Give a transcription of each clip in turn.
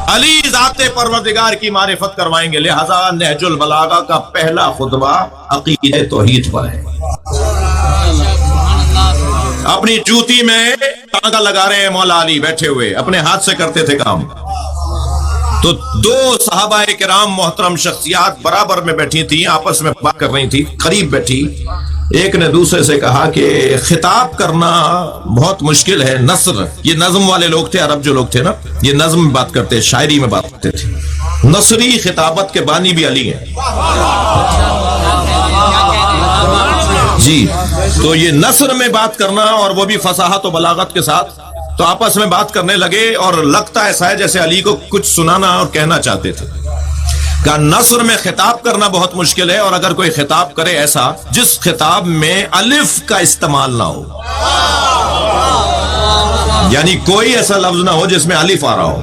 علی ذات پروردگار کی معرفت کروائیں گے، لہذا نہج البلاغہ کا پہلا خطبہ عقیدہ توحید پر ہے۔ اپنی جوتی میں ٹانگا لگا رہے ہیں مولا علی بیٹھے ہوئے، اپنے ہاتھ سے کرتے تھے کام۔ تو دو صحابہ کرام محترم شخصیات برابر میں بیٹھی تھی، آپس میں بات کر رہی تھی، قریب بیٹھی۔ ایک نے دوسرے سے کہا کہ خطاب کرنا بہت مشکل ہے، نثر، یہ نظم والے لوگ تھے، عرب جو لوگ تھے نا، یہ نظم میں بات کرتے، شاعری میں بات کرتے تھے۔ نثری خطابت کے بانی بھی علی ہیں جی۔ تو یہ نثر میں بات کرنا، اور وہ بھی فصاحت و بلاغت کے ساتھ، تو آپس میں بات کرنے لگے، اور لگتا ایسا ہے جیسے علی کو کچھ سنانا اور کہنا چاہتے تھے۔ کہ نثر میں خطاب کرنا بہت مشکل ہے، اور اگر کوئی خطاب کرے ایسا جس خطاب میں الف کا استعمال نہ ہو، یعنی کوئی ایسا لفظ نہ ہو جس میں الف آ رہا ہو۔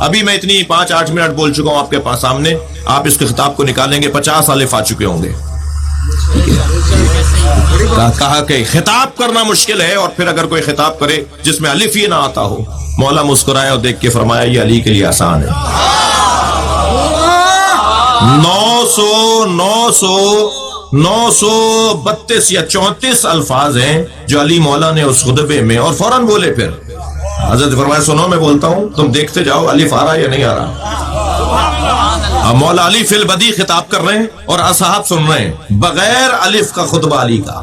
ابھی میں اتنی 5-8 منٹ بول چکا ہوں آپ کے پاس سامنے، آپ اس کے خطاب کو نکالیں گے 50 الف آ چکے ہوں گے۔ کہا کہ خطاب کرنا مشکل ہے، اور پھر اگر کوئی خطاب کرے جس میں الف ہی نہ آتا ہو۔ مولا مسکرائے اور دیکھ کے فرمایا یہ علی کے لیے آسان ہے۔ 932 یا 34 الفاظ ہیں جو علی مولا نے اس خطبے میں، اور فوراً بولے۔ پھر حضرت فرمایا سنو میں بولتا ہوں، تم دیکھتے جاؤ الف آ رہا یا نہیں آ رہا۔ اب مولا علی فی البدیع خطاب کر رہے ہیں اور اصحاب سن رہے ہیں، بغیر الف کا خطبہ علی کا۔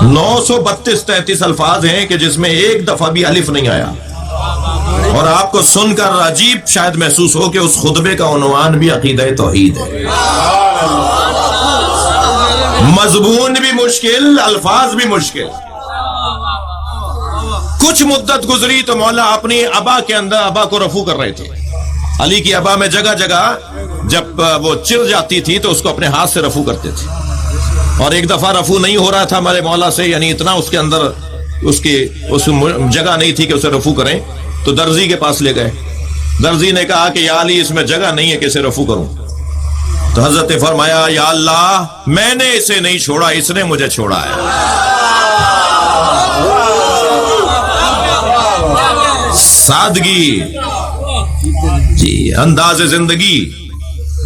932-33 الفاظ ہیں کہ جس میں ایک دفعہ بھی الف نہیں آیا، اور آپ کو سن کر عجیب شاید محسوس ہو کہ اس خطبے کا عنوان بھی عقیدہ توحید ہے۔ مضمون بھی مشکل، الفاظ بھی مشکل۔ کچھ مدت گزری تو مولا اپنی ابا کے اندر ابا کو رفع کر رہے تھے۔ علی کی ابا میں جگہ جگہ جب وہ چر جاتی تھی تو اس کو اپنے ہاتھ سے رفع کرتے تھے، اور ایک دفعہ رفع نہیں ہو رہا تھا ہمارے مولا سے، یعنی اتنا اس کے اندر اس جگہ نہیں تھی کہ اسے رفع کریں، تو درزی کے پاس لے گئے۔ درزی نے کہا کہ یا علی اس میں جگہ نہیں ہے کہ اسے رفع کروں۔ تو حضرت نے فرمایا یا اللہ میں نے اسے نہیں چھوڑا، اس نے مجھے چھوڑا ہے۔ سادگی جی، انداز زندگی۔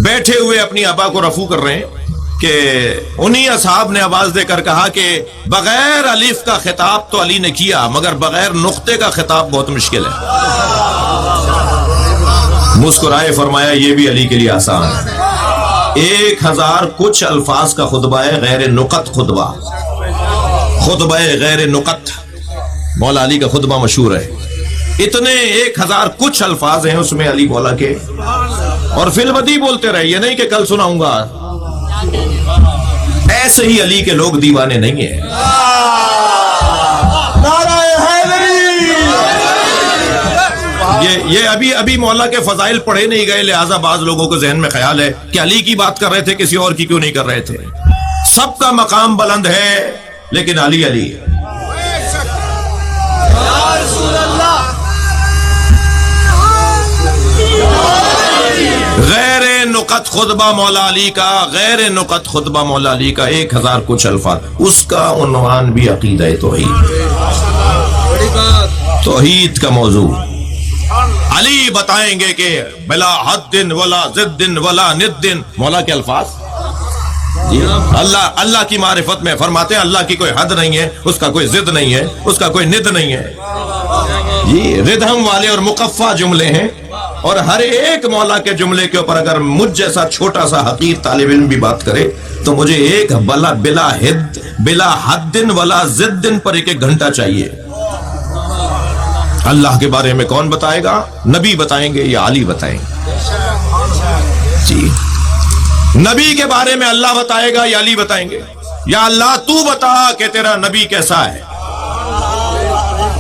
بیٹھے ہوئے اپنی ابا کو رفع کر رہے ہیں کہ انہی اصحاب نے آواز دے کر کہا کہ بغیر الف کا خطاب تو علی نے کیا، مگر بغیر نقطے کا خطاب بہت مشکل ہے۔ مسکرائے فرمایا یہ بھی علی کے لیے آسان ہے۔ 1000 کچھ الفاظ کا خطبہ ہے، غیر نقط خطبہ، خطبہ غیر نقط۔ مولا علی کا خطبہ مشہور ہے، اتنے 1000 کچھ الفاظ ہیں اس میں علی مولا کے، اور فی البدیع بولتے رہے، یہ نہیں کہ کل سناؤں گا۔ ایسے ہی علی کے لوگ دیوانے نہیں ہیں۔ یہ ابھی مولا کے فضائل پڑھے نہیں گئے، لہذا بعض لوگوں کو ذہن میں خیال ہے کہ علی کی بات کر رہے تھے، کسی اور کی کیوں نہیں کر رہے تھے۔ سب کا مقام بلند ہے، لیکن علی علی ہے۔ غیر نقط خطبہ مولا علی کا، غیر نقط خطبہ مولا علی کا 1000 کچھ الفاظ، اس کا عنوان بھی عقیدہ توحید، توحید کا موضوع۔ علی بتائیں گے کہ بلا حد ولا ضد ولا ند، مولا کے الفاظ اللہ کی معرفت میں فرماتے ہیں اللہ کی کوئی حد نہیں ہے، اس کا کوئی ضد نہیں ہے، اس کا کوئی ند نہیں ہے۔ یہ ردہم والے اور مقفع جملے ہیں، اور ہر ایک مولا کے جملے کے اوپر اگر مجھ جیسا چھوٹا سا حقیر طالب علم بھی بات کرے تو مجھے ایک بلا حد ولا ضد پر ایک گھنٹہ چاہیے۔ اللہ کے بارے میں کون بتائے گا؟ نبی بتائیں گے یا علی بتائیں گے؟ جی، نبی کے بارے میں اللہ بتائے گا یا علی بتائیں گے؟ یا اللہ تو بتا کہ تیرا نبی کیسا ہے۔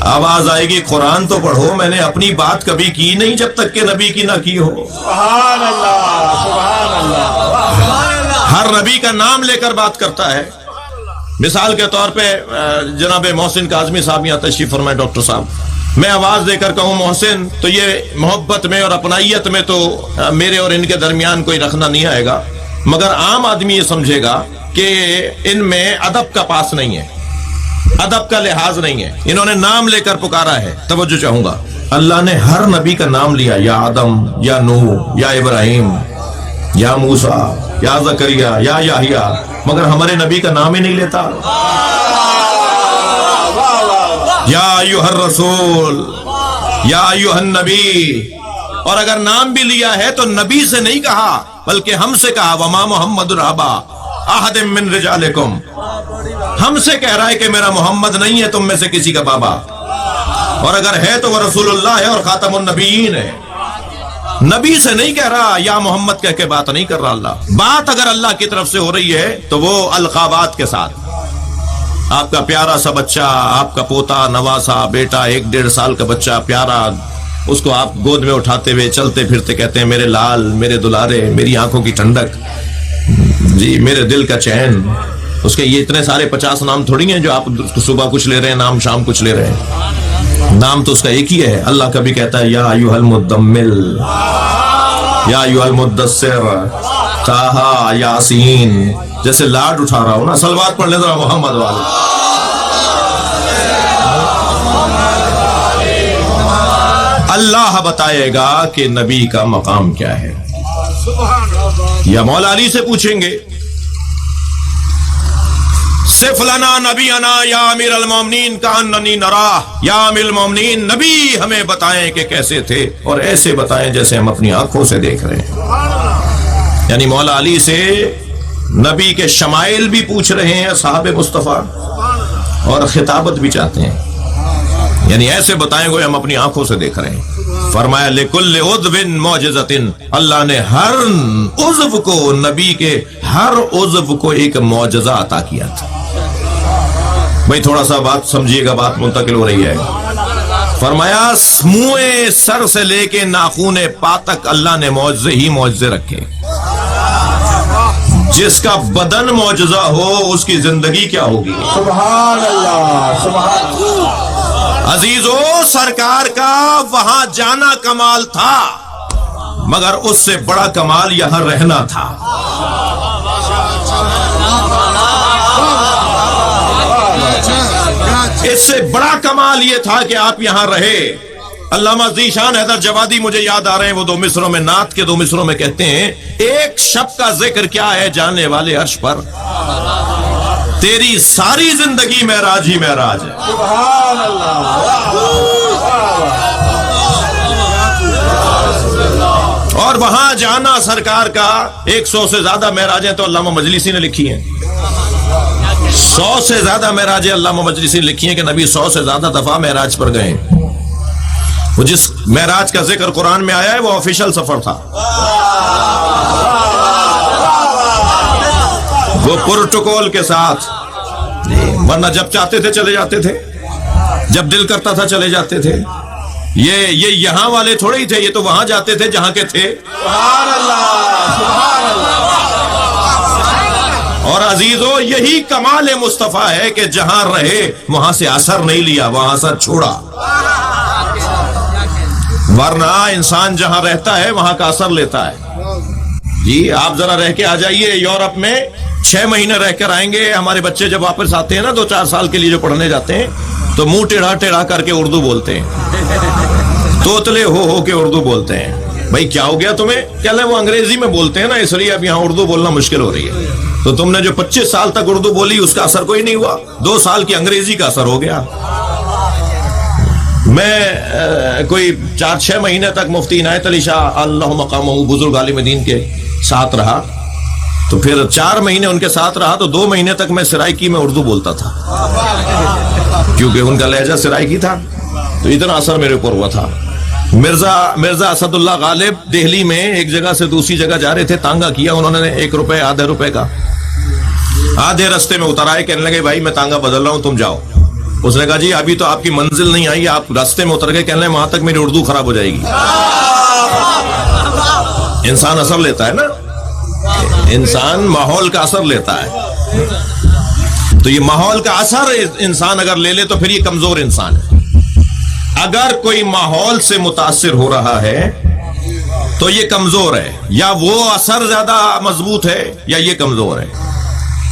آواز آئے گی قرآن تو پڑھو، میں نے اپنی بات کبھی کی نہیں جب تک کہ نبی کی نہ کی ہو۔ سبحان اللہ، سبحان اللہ۔ ہر نبی کا نام لے کر بات کرتا ہے۔ مثال کے طور پہ جناب محسن کاظمی صاحب یہاں تشریف فرمائے، ڈاکٹر صاحب، میں آواز دے کر کہوں محسن، تو یہ محبت میں اور اپنائیت میں تو میرے اور ان کے درمیان کوئی رکھنا نہیں آئے گا، مگر عام آدمی یہ سمجھے گا کہ ان میں ادب کا پاس نہیں ہے، ادب کا لحاظ نہیں ہے، انہوں نے نام لے کر پکارا ہے۔ توجہ چاہوں گا، اللہ نے ہر نبی کا نام لیا، یا آدم، یا نوح، یا ابراہیم، یا موسیٰ، یا زکریا، یا یحییٰ، مگر ہمارے نبی کا نام ہی نہیں لیتا۔ یا ایھا الرسول، یا ایھا النبی، اور اگر نام بھی لیا ہے تو نبی سے نہیں کہا بلکہ ہم سے کہا، وما محمد ابا احد من رجالکم، ہم سے کہہ رہا ہے کہ میرا محمد نہیں ہے تم میں سے کسی کا بابا، اور اگر ہے تو وہ رسول اللہ ہے اور خاتم النبیین ہے۔ نبی سے نہیں کہہ رہا، یا محمد کہہ کے بات نہیں کر رہا اللہ۔ بات اگر اللہ کی طرف سے ہو رہی ہے تو وہ القابات کے ساتھ، آپ کا پیارا سا بچہ، آپ کا پوتا، نواسا، بیٹا، 1-1.5 سال کا بچہ پیارا، اس کو آپ گود میں اٹھاتے ہوئے چلتے پھرتے کہتے ہیں میرے لال، میرے دلارے، میری آنکھوں کی ٹھنڈک، جی میرے دل کا چین۔ اس کے یہ اتنے سارے 50 نام تھوڑی ہیں جو آپ صبح کچھ لے رہے ہیں نام، شام کچھ لے رہے ہیں، نام تو اس کا ایک ہی ہے۔ اللہ کبھی کہتا ہے یا ایھا المدمل، یا ایھا المدثر، طٰہٰ، یاسین، جیسے لاڈ اٹھا رہا ہوں نا۔ صلوات پڑھ لیں ذرا محمد والے۔ اللہ بتائے گا کہ نبی کا مقام کیا ہے، یا مولا علی سے پوچھیں گے صف لنا نبینا یا امیر المومنین کأننی نراہ، یا امیر المومنین نبی ہمیں بتائیں کہ کیسے تھے، اور ایسے بتائیں جیسے ہم اپنی آنکھوں سے دیکھ رہے ہیں۔ یعنی مولا علی سے نبی کے شمائل بھی پوچھ رہے ہیں صحابہ مصطفیٰ، اور خطابت بھی چاہتے ہیں، یعنی ایسے بتائیں گے ہم اپنی آنکھوں سے دیکھ رہے ہیں۔ فرمایا لِكُلِّ عُضْوٍ مُعْجِزَةٍ، اللہ نے ہر عضو کو، نبی کے ہر عضو کو ایک معجزہ عطا کیا تھا۔ بھئی تھوڑا سا بات سمجھیے گا، بات منتقل ہو رہی ہے۔ فرمایا منہ سر سے لے کے ناخن پا تک اللہ نے معجزے ہی معجزے رکھے۔ جس کا بدن معجزہ ہو اس کی زندگی کیا ہوگی؟ سبحان اللہ، سبحان اللہ۔ عزیزو، سرکار کا وہاں جانا کمال تھا، مگر اس سے بڑا کمال یہاں رہنا تھا۔ اس سے بڑا کمال یہ تھا کہ آپ یہاں رہے۔ علامہ ذیشان حیدر جوادی مجھے یاد آ رہے ہیں، وہ 2 مصروں میں، نعت کے 2 مصروں میں کہتے ہیں، ایک شب کا ذکر کیا ہے جانے والے عرش پر، تیری ساری زندگی معراج ہی معراج ہے۔ سبحان اللہ۔ اور وہاں جانا سرکار کا 100 سے زیادہ معراجیں تو علامہ مجلسی نے لکھی ہیں، 100 سے زیادہ معراجیں علامہ مجلسی نے لکھی ہیں کہ نبی 100 سے زیادہ دفعہ معراج پر گئے۔ وہ جس معراج کا ذکر قرآن میں آیا ہے وہ آفیشل سفر تھا، وہ پروٹوکول کے ساتھ، ورنہ جب چاہتے تھے چلے جاتے تھے، جب دل کرتا تھا چلے جاتے تھے۔ یہ یہاں والے تھوڑے ہی تھے، یہ تو وہاں جاتے تھے جہاں کے تھے۔ سبحان اللہ، سبحان اللہ۔ اور عزیزو، یہی کمال مصطفیٰ ہے کہ جہاں رہے وہاں سے اثر نہیں لیا، وہاں اثر چھوڑا۔ ورنہ انسان جہاں رہتا ہے وہاں کا اثر لیتا ہے۔ جی آپ ذرا رہ کے آ جائیے یورپ میں، 6 مہینے رہ کر آئیں گے، ہمارے بچے جب واپس آتے ہیں نا 2-4 سال کے لیے جو پڑھنے جاتے ہیں تو منہ ٹیڑھا ٹیڑھا کر کے اردو بولتے ہیں، توتلے ہو کے اردو بولتے ہیں۔ بھائی کیا ہو گیا تمہیں؟ کیا لیں وہ انگریزی میں بولتے ہیں نا، اس لیے اب یہاں اردو بولنا مشکل ہو رہی ہے۔ تو تم نے جو 25 سال تک اردو بولی اس کا اثر کوئی نہیں ہوا، 2 سال کی انگریزی کا اثر ہو گیا۔ میں کوئی 4-6 مہینے تک مفتی عنایت علی شاہ اللہ مقامہ بزرگ عالم دین کے ساتھ رہا، تو پھر 4 مہینے ان کے ساتھ رہا، تو 2 مہینے تک میں سرائکی میں اردو بولتا تھا، کیونکہ ان کا لہجہ سرائکی تھا، تو اتنا اثر میرے اوپر ہوا تھا۔ مرزا اسد اللہ غالب دہلی میں ایک جگہ سے دوسری جگہ جا رہے تھے، تانگا کیا انہوں نے 1 روپے آدھے روپے کا، آدھے رستے میں اتر آئے، کہنے لگے بھائی میں تانگا بدل رہا ہوں تم جاؤ۔ اس نے کہا جی ابھی تو آپ کی منزل نہیں آئی، آپ راستے میں اتر گئے، کہنے لگے وہاں تک میری اردو خراب ہو جائے گی۔ انسان اثر لیتا ہے نا، انسان ماحول کا اثر لیتا ہے، تو یہ ماحول کا اثر انسان اگر لے لے تو پھر یہ کمزور انسان ہے۔ اگر کوئی ماحول سے متاثر ہو رہا ہے تو یہ کمزور ہے، یا وہ اثر زیادہ مضبوط ہے یا یہ کمزور ہے۔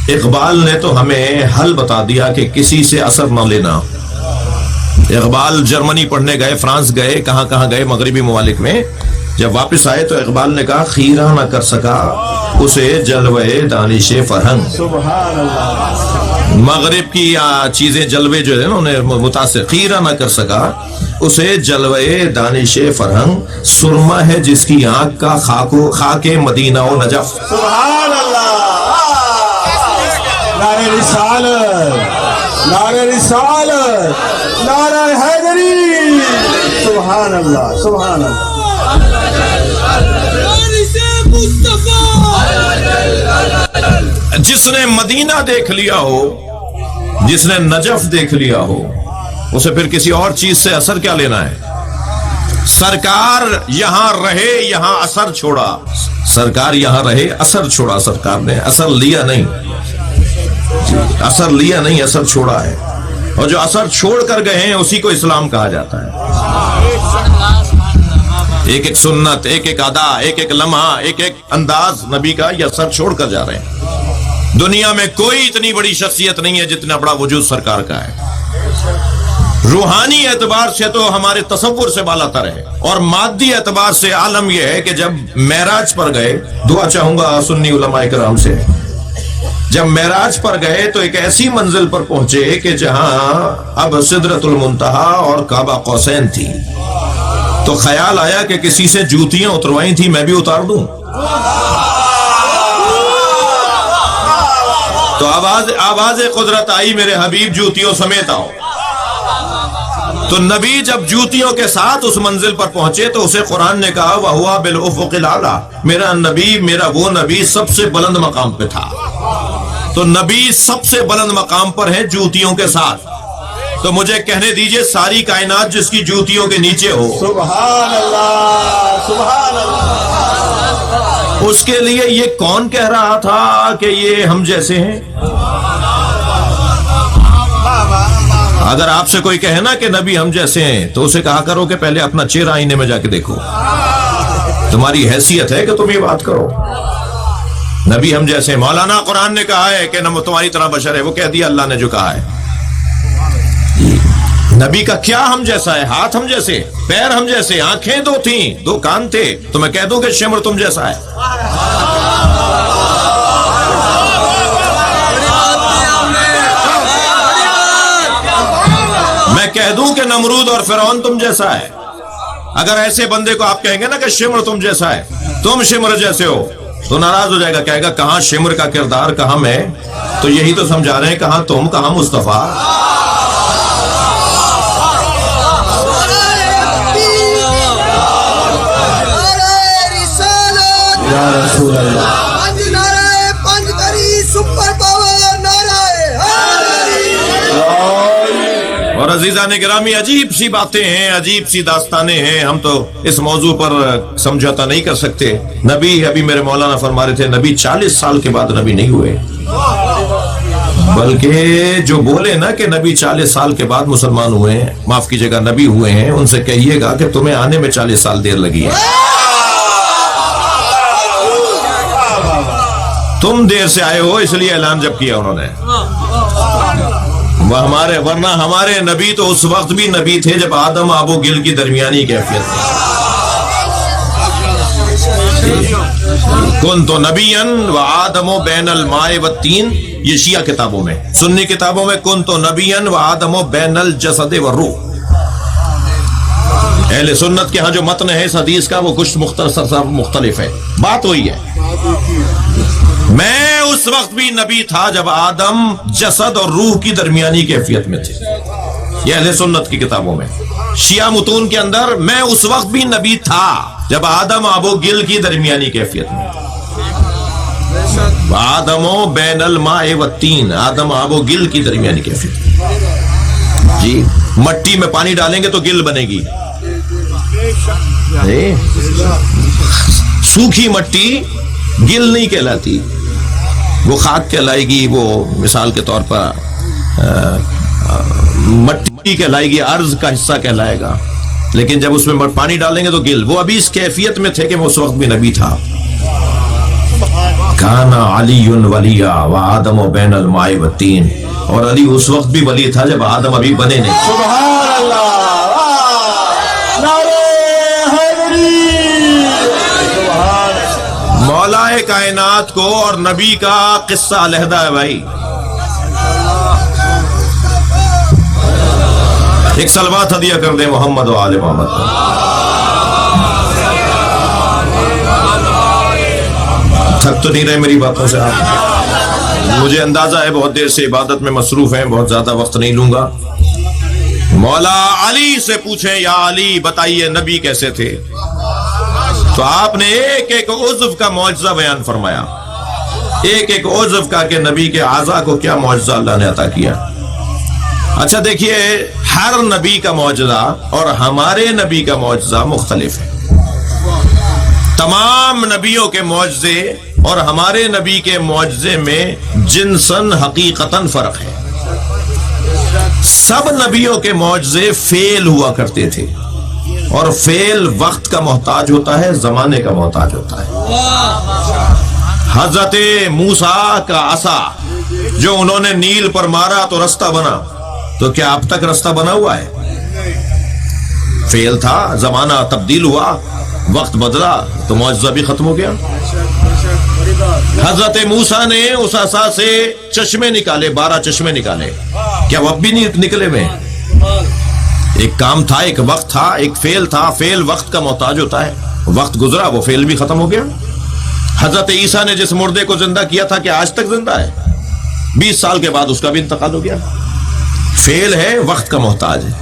اقبال نے تو ہمیں حل بتا دیا کہ کسی سے اثر نہ لینا، اقبال جرمنی پڑھنے گئے، فرانس گئے، کہاں کہاں گئے مغربی ممالک میں. جب واپس آئے تو اقبال نے کہا خیرہ نہ کر سکا اسے جلوے دانش فرہنگ. سبحان اللہ. مغرب کی چیزیں جلوے جو ہے نا انہیں متاثر. خیرہ نہ کر سکا اسے جلوے دانش فرہنگ، سرما ہے جس کی آنکھ کا خاک مدینہ و نجف. سبحان اللہ. نعرہ رسالت، نعرہ رسالت، نعرہ حیدری. سبحان اللہ، سبحان اللہ. جس نے مدینہ دیکھ لیا ہو، جس نے نجف دیکھ لیا ہو، اسے پھر کسی اور چیز سے اثر کیا لینا ہے؟ سرکار یہاں رہے، یہاں اثر چھوڑا. سرکار یہاں رہے، اثر چھوڑا. سرکار نے اثر لیا نہیں، اثر لیا نہیں، اثر چھوڑا ہے. اور جو اثر چھوڑ کر گئے ہیں اسی کو اسلام کہا جاتا ہے. ایک ایک سنت، ایک ایک ادا، ایک ایک لمحہ، ایک ایک انداز نبی کا یہ اثر چھوڑ کر جا رہے ہیں. دنیا میں کوئی اتنی بڑی شخصیت نہیں ہے جتنا بڑا وجود سرکار کا ہے. روحانی اعتبار سے تو ہمارے تصور سے بالا تر ہے، اور مادی اعتبار سے عالم یہ ہے کہ جب معراج پر گئے، دعا چاہوں گا سنی علماء کرام سے، جب معراج پر گئے تو ایک ایسی منزل پر پہنچے کہ جہاں اب سدرۃ المنتہا اور کعبہ قوسین تھی. تو خیال آیا کہ کسی سے جوتیاں اتروائی تھی میں بھی اتار دوں. تو آواز قدرت آئی، میرے حبیب جوتیوں سمیت آؤ. تو نبی جب جوتیوں کے ساتھ اس منزل پر پہنچے تو اسے قرآن نے کہا وَهُوَ بِالْأُفُقِ الْأَعْلَىٰ. میرا نبی، میرا وہ نبی سب سے بلند مقام پہ تھا. تو نبی سب سے بلند مقام پر ہے جوتیوں کے ساتھ. تو مجھے کہنے دیجئے ساری کائنات جس کی جوتیوں کے نیچے ہو، سبحان اللہ، سبحان اللہ. اس کے لیے یہ کون کہہ رہا تھا کہ یہ ہم جیسے ہیں؟ اگر آپ سے کوئی کہے نا کہ نبی ہم جیسے ہیں تو اسے کہا کرو کہ پہلے اپنا چہرہ آئینے میں جا کے دیکھو. تمہاری حیثیت ہے کہ تم یہ بات کرو. نبی ہم جیسے ہیں. مولانا قرآن نے کہا ہے کہ نہ تمہاری طرح بشر ہے، وہ کہہ دیا اللہ نے جو کہا ہے. نبی کا کیا ہم جیسا ہے؟ ہاتھ ہم جیسے، پیر ہم جیسے، آنکھیں دو تھیں، دو کان تھے. تو میں کہہ دوں کہ شمر تم جیسا ہے؟ میں کہہ دوں کہ نمرود اور فرعون تم جیسا ہے؟ اگر ایسے بندے کو آپ کہیں گے نا کہ شمر تم جیسا ہے، تم شمر جیسے ہو، تو ناراض ہو جائے گا، کہے گا کہاں شمر کا کردار، کہاں میں. تو یہی تو سمجھا رہے ہیں، کہاں تم، کہاں مصطفیٰ. یا رسول اللہ. اور عزیزان گرامی، عجیب سی باتیں ہیں، عجیب سی داستانیں ہیں. ہم تو اس موضوع پر سمجھوتا نہیں کر سکتے. نبی، ابھی میرے مولانا فرما رہے تھے، نبی 40 سال کے بعد نبی نہیں ہوئے. بلکہ جو بولے نا کہ نبی 40 سال کے بعد مسلمان ہوئے ہیں، معاف کیجیے گا نبی ہوئے ہیں، ان سے کہیے گا کہ تمہیں آنے میں 40 سال دیر لگی ہے. تم دیر سے آئے ہو، اس لیے اعلان جب کیا انہوں نے. ورنہ ہمارے نبی تو اس وقت بھی نبی تھے جب آدم آب و گل کی درمیانی کیفیت تھی. کنت نبیا وآدم بین الماء والطین، یہ شیعہ کتابوں میں. سنی کتابوں میں کنت نبیا وآدم بین الجسد والروح. اہل سنت کے ہاں جو متن ہے اس حدیث کا وہ کچھ مختصر مختلف ہے، بات وہی ہے. میں اس وقت بھی نبی تھا جب آدم جسد اور روح کی درمیانی کیفیت میں تھے. یہ اہل سنت کی کتابوں میں. شیعہ متون کے اندر میں اس وقت بھی نبی تھا جب آدم آب و گل کی درمیانی کیفیت میں. آدم و بین الماء والطین، آدم آب و گل کی درمیانی کیفیت. جی، مٹی میں پانی ڈالیں گے تو گل بنے گی. سوکھی مٹی گل نہیں کہلاتی، وہ خاک کہلائے گی. وہ مثال کے طور پر مٹی کہلائے گی، ارض کا حصہ کہلائے گا. لیکن جب اس میں پانی ڈالیں گے تو گل. وہ ابھی اس کیفیت میں تھے کہ وہ اس وقت بھی نبی تھا. کانا علی ولیا وآدم بین الماء والطین، اور علی اس وقت بھی ولی تھا جب آدم ابھی بنے نہیں. اللہ نعرہ حیدری سبحان مولا کائنات کو اور نبی کا قصہ علیحدہ ہے بھائی. ایک سلوات ہدیہ کر دیں محمد و آل محمد. تھک تو نہیں رہے میری باتوں سے آپ؟ مجھے اندازہ ہے بہت دیر سے عبادت میں مصروف ہیں، بہت زیادہ وقت نہیں لوں گا. مولا علی سے پوچھیں یا علی بتائیے نبی کیسے تھے؟ تو آپ نے ایک ایک عضو کا معجزہ بیان فرمایا، ایک ایک عضو کا کہ نبی کے اعضاء کو کیا معجزہ اللہ نے عطا کیا. اچھا دیکھیے، ہر نبی کا معجزہ اور ہمارے نبی کا معجزہ مختلف ہے. تمام نبیوں کے معجزے اور ہمارے نبی کے معجزے میں جنساً حقیقتاً فرق ہے. سب نبیوں کے معجزے فعل ہوا کرتے تھے، اور فعل وقت کا محتاج ہوتا ہے، زمانے کا محتاج ہوتا ہے. حضرت موسیٰ کا عصا جو انہوں نے نیل پر مارا تو رستہ بنا، تو کیا اب تک رستہ بنا ہوا ہے؟ فعل تھا، زمانہ تبدیل ہوا، وقت بدلا تو معجزہ بھی ختم ہو گیا. حضرت موسیٰ نے اس عصا سے چشمے نکالے، 12 چشمے نکالے، کیا وہ اب بھی نہیں نکلے ہوئے؟ ایک کام تھا، ایک وقت تھا، ایک فعل تھا. فعل وقت کا محتاج ہوتا ہے، وقت گزرا وہ فعل بھی ختم ہو گیا. حضرت عیسیٰ نے جس مردے کو زندہ کیا تھا کہ آج تک زندہ ہے، 20 سال کے بعد اس کا بھی انتقال ہو گیا. فعل ہے، وقت کا محتاج ہے.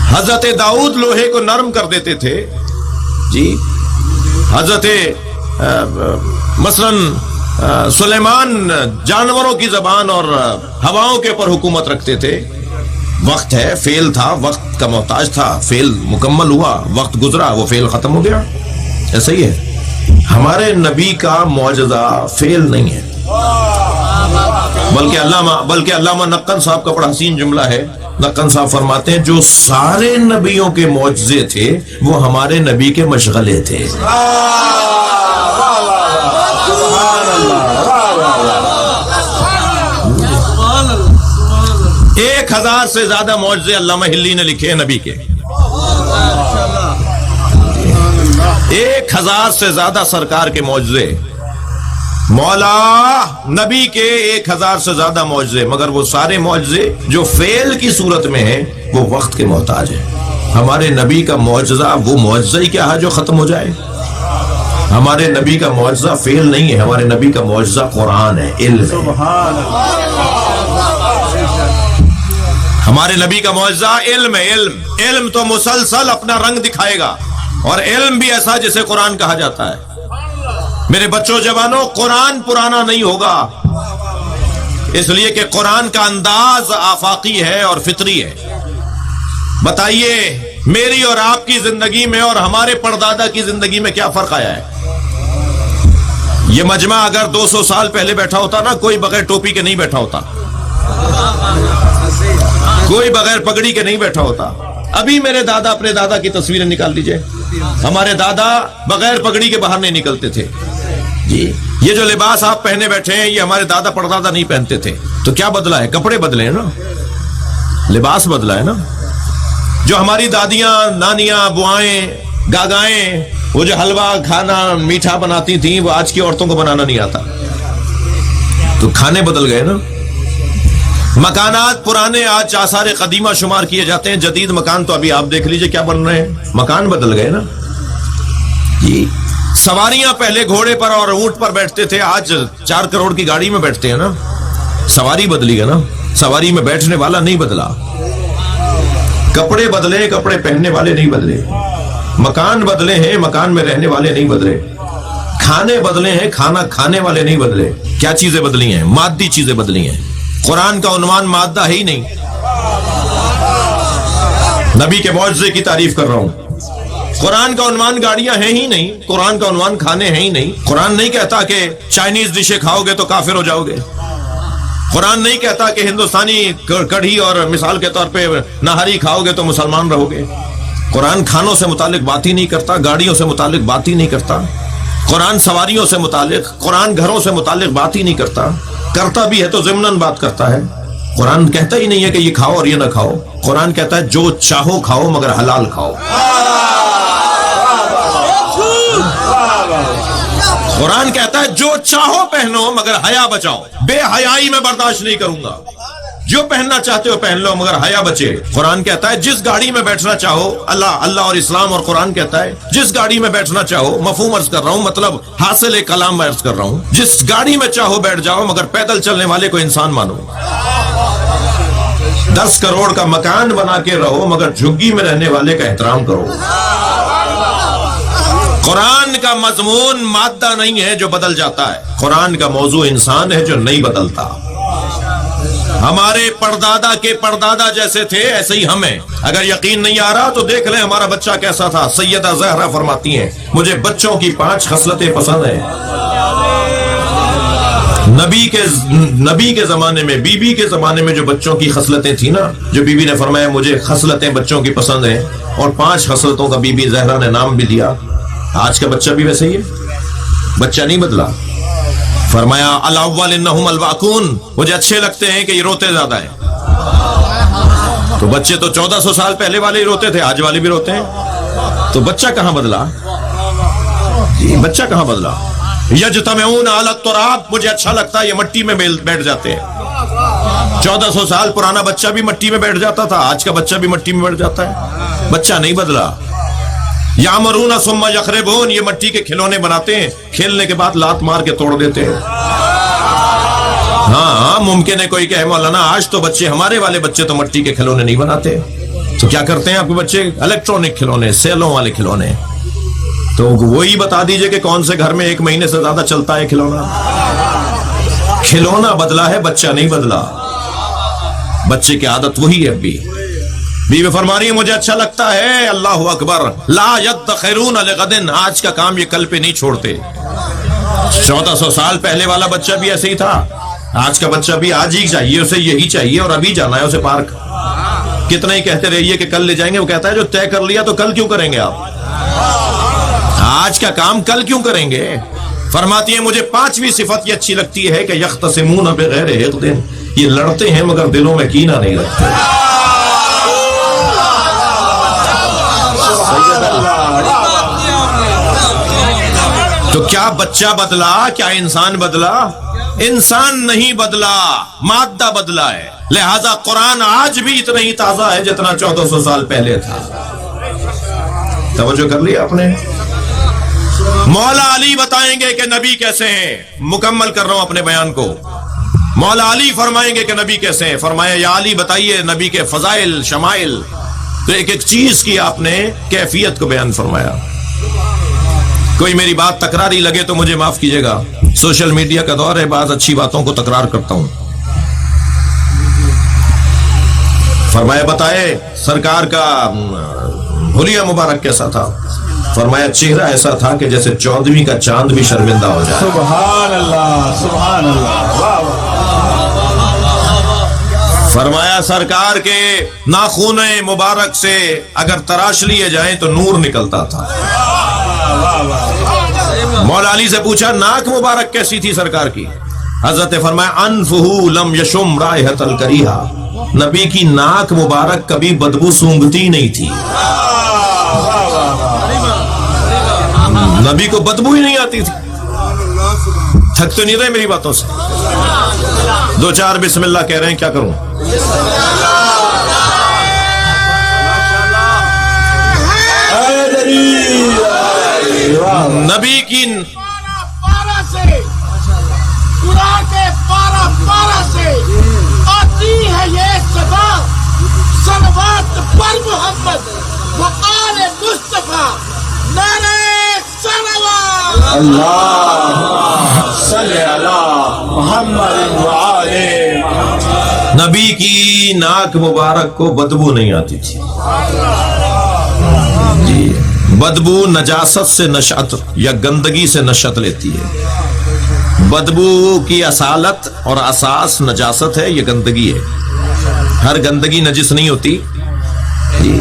حضرت داؤد لوہے کو نرم کر دیتے تھے جی. حضرت مثلا سلیمان جانوروں کی زبان اور ہواؤں کے اوپر حکومت رکھتے تھے. وقت ہے، فعل تھا، وقت کا محتاج تھا، فعل مکمل ہوا، وقت گزرا وہ فعل ختم ہو گیا. ایسا ہی ہے ہمارے نبی کا معجزہ فعل نہیں ہے، بلکہ علامہ نقن صاحب کا بڑا حسین جملہ ہے. نقن صاحب فرماتے ہیں جو سارے نبیوں کے معجزے تھے وہ ہمارے نبی کے مشغلے تھے. ایک 1000 سے زیادہ معجزے علامہ ہلی نے لکھے ہیں نبی کے. 1000 سے زیادہ سرکار کے معجزے، مولا نبی کے 1000 سے زیادہ معجزے، مگر وہ سارے معجزے جو فعل کی صورت میں ہیں وہ وقت کے محتاج ہیں. ہمارے نبی کا معجزہ وہ معجزہ ہی کیا ہے جو ختم ہو جائے؟ ہمارے نبی کا معجزہ فعل نہیں ہے، ہمارے نبی کا معجزہ قرآن ہے، علم ہے. ہمارے نبی کا معجزہ علم ہے. علم تو مسلسل اپنا رنگ دکھائے گا، اور علم بھی ایسا جسے قرآن کہا جاتا ہے. میرے بچوں جوانوں، قرآن پرانا نہیں ہوگا، اس لیے کہ قرآن کا انداز آفاقی ہے اور فطری ہے. بتائیے میری اور آپ کی زندگی میں اور ہمارے پردادا کی زندگی میں کیا فرق آیا ہے؟ یہ مجمع اگر 200 سال پہلے بیٹھا ہوتا نا، کوئی بغیر ٹوپی کے نہیں بیٹھا ہوتا، کوئی بغیر پگڑی کے نہیں بیٹھا ہوتا. ابھی میرے دادا، اپنے دادا کی تصویریں نکال لیجئے، ہمارے دادا بغیر پگڑی کے باہر نہیں نکلتے تھے جی. یہ جو لباس آپ پہنے بیٹھے ہیں یہ ہمارے دادا پردادا نہیں پہنتے تھے. تو کیا بدلا ہے؟ کپڑے بدلے ہیں نا، لباس بدلا ہے نا. جو ہماری دادیاں، نانیاں، بوائیں، گاگائیں وہ جو حلوہ کھانا میٹھا بناتی تھیں وہ آج کی عورتوں کو بنانا نہیں آتا. تو کھانے بدل گئے نا. مکانات پرانے آج آثار قدیمہ شمار کیے جاتے ہیں، جدید مکان تو ابھی آپ دیکھ لیجئے کیا بن رہے ہیں. مکان بدل گئے نا جی. سواریاں پہلے گھوڑے پر اور اونٹ پر بیٹھتے تھے، آج 4 کروڑ کی گاڑی میں بیٹھتے ہیں نا. سواری بدلی گا نا، سواری میں بیٹھنے والا نہیں بدلا. کپڑے بدلے، کپڑے پہننے والے نہیں بدلے. مکان بدلے ہیں، مکان میں رہنے والے نہیں بدلے. کھانے بدلے ہیں، کھانا کھانے والے نہیں بدلے. کیا چیزیں بدلی ہیں؟ مادی چیزیں بدلی ہیں. قرآن کا عنوان مادہ ہے ہی نہیں. نبی کے معجزے کی تعریف کر رہا ہوں. قرآن کا عنوان گاڑیاں ہیں ہی نہیں، قرآن کا عنوان کھانے ہیں ہی نہیں. قرآن نہیں کہتا کہ چائنیز ڈشیں کھاؤ گے تو کافر ہو جاؤ گے. قرآن نہیں کہتا کہ ہندوستانی کڑھی اور مثال کے طور پہ نہاری کھاؤ گے تو مسلمان رہو گے. قرآن کھانوں سے متعلق بات ہی نہیں کرتا، گاڑیوں سے متعلق بات ہی نہیں کرتا. قرآن سواریوں سے متعلق، قرآن گھروں سے متعلق بات ہی نہیں کرتا. کرتا بھی ہے تو ضمناً بات کرتا ہے. قرآن کہتا ہی نہیں ہے کہ یہ کھاؤ اور یہ نہ کھاؤ. قرآن کہتا ہے جو چاہو کھاؤ مگر حلال کھاؤ. قرآن کہتا ہے جو چاہو پہنو مگر حیا بچاؤ. بے حیائی میں برداشت نہیں کروں گا. جو پہننا چاہتے ہو پہن لو مگر حیا بچے. قرآن کہتا ہے جس گاڑی میں بیٹھنا چاہو, اللہ اور اسلام اور قرآن کہتا ہے جس گاڑی میں بیٹھنا چاہو, مفہوم عرض کر رہا ہوں, مطلب حاصل کلام میں عرض کر رہا ہوں, جس گاڑی میں چاہو بیٹھ جاؤ مگر پیدل چلنے والے کو انسان مانو. 10 کروڑ کا مکان بنا کے رہو مگر جھگی میں رہنے والے کا احترام کرو. قرآن کا مضمون مادہ نہیں ہے جو بدل جاتا ہے. قرآن کا موضوع انسان ہے جو نہیں بدلتا. ہمارے پردادا کے پردادا جیسے تھے ایسے ہی ہم ہیں. اگر یقین نہیں آ رہا تو دیکھ لیں ہمارا بچہ کیسا تھا. سیدہ زہرا فرماتی ہیں مجھے بچوں کی 5 خصلتیں پسند ہیں. نبی کے زمانے میں, بی بی کے زمانے میں جو بچوں کی خصلتیں تھیں نا, جو بی بی نے فرمایا مجھے خصلتیں بچوں کی پسند ہیں, اور 5 خصلتوں کا بی بی زہرا نے نام بھی دیا. آج کا بچہ بھی ویسے ہی ہے, بچہ نہیں بدلا. فرمایا الاول انہم الواقون, مجھے اچھے لگتے ہیں کہ یہ روتے زیادہ ہیں. تو بچے تو 1400 سال پہلے والے ہی روتے تھے, آج والے بھی روتے ہیں. تو بچہ کہاں بدلا, بچہ کہاں بدلا. یجتمعون علی التراب, مجھے اچھا لگتا ہے یہ مٹی میں بیٹھ جاتے ہیں. 1400 سال پرانا بچہ بھی مٹی میں بیٹھ جاتا تھا, آج کا بچہ بھی مٹی میں بیٹھ جاتا ہے. بچہ نہیں بدلا. یامرون ثم یخربون, یہ مٹی کے کھلونے بناتے ہیں, کھیلنے کے بعد لات مار کے توڑ دیتے ہیں. ہاں ممکن ہے کوئی کہے مولانا آج تو بچے, ہمارے والے بچے تو مٹی کے کھلونے نہیں بناتے. تو کیا کرتے ہیں آپ کے بچے؟ الیکٹرانک کھلونے, سیلوں والے کھلونے. تو وہی بتا دیجئے کہ کون سے گھر میں 1 مہینے سے زیادہ چلتا ہے کھلونا. کھلونا بدلا ہے, بچہ نہیں بدلا. بچے کی عادت وہی ہے اب بھی. بیوی فرما رہی ہے مجھے اچھا لگتا ہے, اللہ اکبر, لا یدخرون لغد, آج کا کام یہ کل پہ نہیں چھوڑتے. 1400 سال پہلے والا بچہ بھی ایسے ہی تھا, آج کا بچہ بھی آج ہی چاہیے, اسے یہی چاہیے اور ابھی جانا ہے اسے پارک. کتنا ہی کہتے رہیے کہ کل لے جائیں گے, وہ کہتا ہے جو طے کر لیا تو کل کیوں کریں گے آپ, آج کا کام کل کیوں کریں گے. فرماتی ہیں مجھے 5ویں صفت یہ اچھی لگتی ہے کہ یختصمون بغیر حقد, یہ لڑتے ہیں مگر دلوں میں کینہ نہیں رکھتے. تو کیا بچہ بدلا, کیا انسان بدلا؟ انسان نہیں بدلا, مادہ بدلا ہے. لہذا قرآن آج بھی اتنا ہی تازہ ہے جتنا 1400 سال پہلے تھا. توجہ کر لیا آپ نے. مولا علی بتائیں گے کہ نبی کیسے ہیں. مکمل کر رہا ہوں اپنے بیان کو. مولا علی فرمائیں گے کہ نبی کیسے ہیں. فرمایا یا علی بتائیے نبی کے فضائل شمائل. تو ایک چیز کی آپ نے کیفیت کو بیان فرمایا. کوئی میری بات تکراری لگے تو مجھے معاف کیجیے گا, سوشل میڈیا کا دور ہے, بعض اچھی باتوں کو تکرار کرتا ہوں. فرمایا بتائے سرکار کا حلیہ مبارک کیسا تھا. فرمایا چہرہ ایسا تھا کہ جیسے 14ویں کا چاند بھی شرمندہ ہو جائے. سبحان اللہ, سبحان اللہ. فرمایا سرکار کے ناخون مبارک سے اگر تراش لیے جائیں تو نور نکلتا تھا. مولا علی سے پوچھا ناک مبارک کیسی تھی سرکار کی. حضرت فرمایا انفہ لم یشم رائحۃ الکریہہ, نبی کی ناک مبارک کبھی بدبو سونگھتی نہیں تھی. نبی کو بدبو ہی نہیں آتی تھی. تھک تو نہیں رہے میری باتوں سے؟ 2-4 بسم اللہ کہہ رہے ہیں, کیا کروں. نبی کی پارا سے قرآن کے پارا سے آتی ہے یہ صدا, صلوات پر محمد وقال مصطفیٰ, نعرہ صلوات. اللہ صلی علی محمد وآلہ. نبی کی ناک مبارک کو بدبو نہیں آتی تھی. جی, بدبو نجاست سے نشأت یا گندگی سے نشأت لیتی ہے. بدبو کی اصالت اور اساس نجاست ہے, یہ گندگی ہے. ہر گندگی نجس نہیں ہوتی,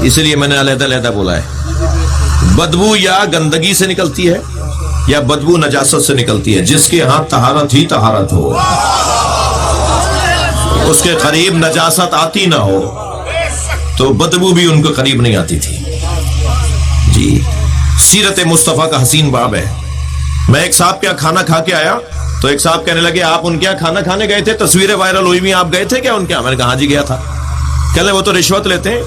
اس لیے میں نے علیحدہ علیحدہ بولا ہے. بدبو یا گندگی سے نکلتی ہے یا بدبو نجاست سے نکلتی ہے. جس کے ہاں طہارت ہی طہارت ہو. اس کے قریب نجاست آتی نہ ہو تو بدبو بھی ان کے قریب نہیں آتی تھی. جی سیرت مصطفیٰ کا حسین باب ہے. میں ایک صاحب کے یہاں کھانا کھا کے آیا تو ایک صاحب کہنے لگے آپ ان کے یہاں کھانا کھانے گئے تھے, تصویریں وائرل ہوئی ہوئی, آپ گئے تھے کیا ان کے یہاں؟ میں نے کہا ہاں جی گیا تھا. کہہ لیں وہ تو رشوت لیتے ہیں,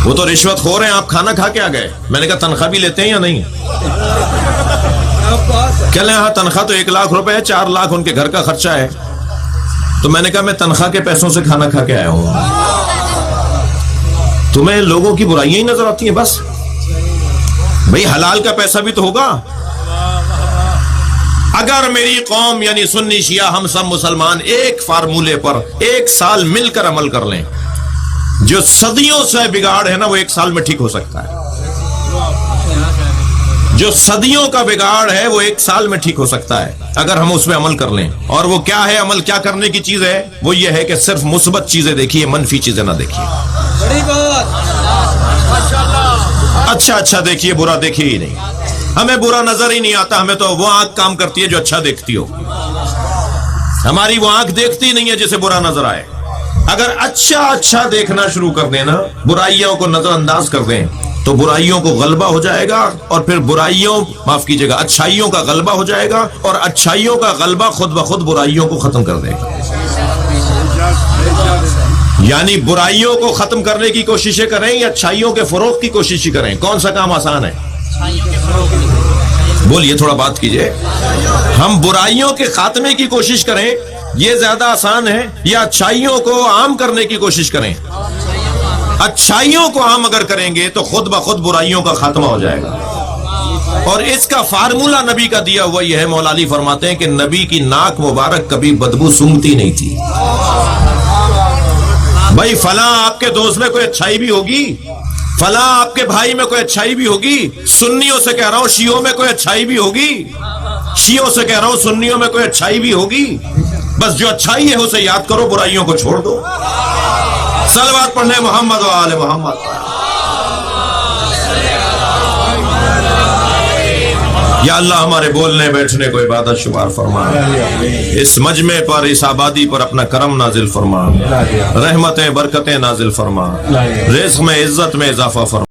وہ تو رشوت خور ہیں, آپ کھانا کھا کے آ گئے. میں نے کہا تنخواہ بھی لیتے ہیں یا نہیں؟ کہہ لیں ہاں تنخواہ تو 1 لاکھ روپے ہے, 4 لاکھ ان کے گھر کا خرچہ ہے. تو میں نے کہا میں تنخواہ کے پیسوں سے کھانا کھا کے آیا ہوں. تمہیں لوگوں کی برائیاں ہی نظر آتی ہیں بس. بھئی حلال کا پیسہ بھی تو ہوگا. اگر میری قوم یعنی سنی شیعہ ہم سب مسلمان ایک فارمولے پر 1 سال مل کر عمل کر لیں, جو صدیوں سے بگاڑ ہے نا وہ 1 سال میں ٹھیک ہو سکتا ہے. جو صدیوں کا بگاڑ ہے وہ 1 سال میں ٹھیک ہو سکتا ہے اگر ہم اس پہ عمل کر لیں. اور وہ کیا ہے عمل, کیا کرنے کی چیز ہے؟ وہ یہ ہے کہ صرف مثبت چیزیں دیکھیے, منفی چیزیں نہ دیکھیے. اچھا دیکھیے, برا دیکھیے ہی نہیں. ہمیں برا نظر ہی نہیں آتا, ہمیں تو وہ آنکھ کام کرتی ہے جو اچھا دیکھتی ہو. ہماری وہ آنکھ دیکھتی نہیں ہے جسے برا نظر آئے. اگر اچھا دیکھنا شروع کر دیں نا, برائیوں کو نظر انداز کر دیں تو برائیوں کو غلبہ ہو جائے گا, اور پھر معاف کیجیے گا, اچھائیوں کا غلبہ ہو جائے گا, اور اچھائیوں کا غلبہ خود بخود برائیوں کو ختم کر دے گا. یعنی برائیوں کو ختم کرنے کی کوششیں کریں یا اچھائیوں کے فروغ کی کوشش کریں, کون سا کام آسان ہے؟ بولیے, تھوڑا بات کیجئے. ہم برائیوں کے خاتمے کی کوشش کریں یہ زیادہ آسان ہے, یا اچھائیوں کو عام کرنے کی کوشش کریں؟ اچھائیوں کو عام اگر کریں گے تو خود بخود برائیوں کا خاتمہ ہو جائے گا. اور اس کا فارمولہ نبی کا دیا ہوا یہ ہے. مولا علی فرماتے ہیں کہ نبی کی ناک مبارک کبھی بدبو سونگتی نہیں تھی. بھائی فلاں آپ کے دوست میں کوئی اچھائی بھی ہوگی, فلاں آپ کے بھائی میں کوئی اچھائی بھی ہوگی, سنیوں سے کہہ رہا ہوں شیعوں میں کوئی اچھائی بھی ہوگی, شیعوں سے کہہ رہا ہوں سنیوں میں کوئی اچھائی بھی ہوگی. بس جو اچھائی ہے اسے یاد کرو, برائیوں کو چھوڑ دو. صلوات پڑھنے محمد و آل محمد. یا اللہ ہمارے بولنے بیٹھنے کو عبادت شمار فرما, اس مجمع پر اس آبادی پر اپنا کرم نازل فرما, رحمتیں برکتیں نازل فرما, رزق میں عزت میں اضافہ فرما.